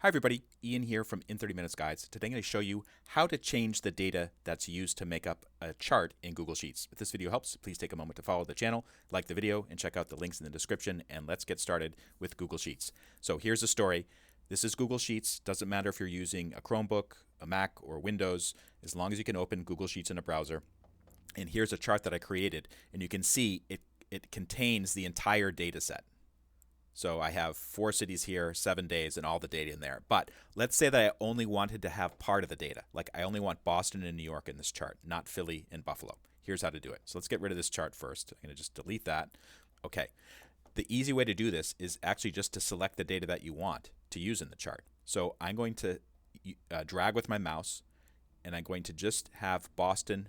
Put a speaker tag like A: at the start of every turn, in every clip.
A: Hi everybody, Ian here from In 30 Minutes Guides. Today I'm going to show you how to change the data that's used to make up a chart in Google Sheets. If this video helps, please take a moment to follow the channel, like the video, and check out the links in the description, and let's get started with Google Sheets. So here's the story. This is Google Sheets. Doesn't matter if you're using a Chromebook, a Mac, or Windows, as long as you can open Google Sheets in a browser. And here's a chart that I created, and you can see it contains the entire data set. So I have 4 cities here, 7 days, and all the data in there. But let's say that I only wanted to have part of the data. Like I only want Boston and New York in this chart, not Philly and Buffalo. Here's how to do it. So let's get rid of this chart first. I'm going to just delete that. Okay. The easy way to do this is actually just to select the data that you want to use in the chart. So I'm going to drag with my mouse, and I'm going to just have Boston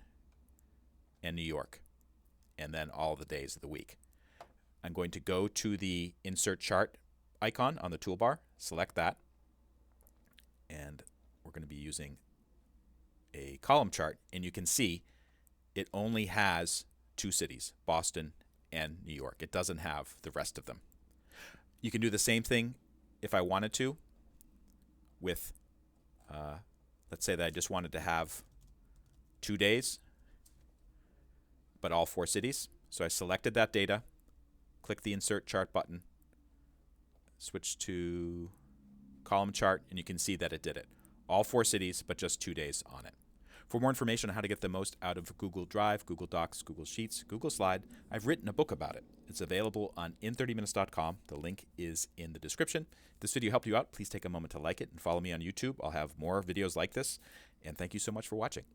A: and New York, and then all the days of the week. I'm going to go to the Insert Chart icon on the toolbar, select that, and we're going to be using a column chart, and you can see it only has 2 cities, Boston and New York. It doesn't have the rest of them. You can do the same thing if I wanted to with, let's say that I just wanted to have 2 days, but all 4 cities. So I selected that data, click the Insert Chart button, switch to column chart, and you can see that it did it. All 4 cities, but just 2 days on it. For more information on how to get the most out of Google Drive, Google Docs, Google Sheets, Google Slide, I've written a book about it. It's available on in30minutes.com. The link is in the description. If this video helped you out, please take a moment to like it and follow me on YouTube. I'll have more videos like this. And thank you so much for watching.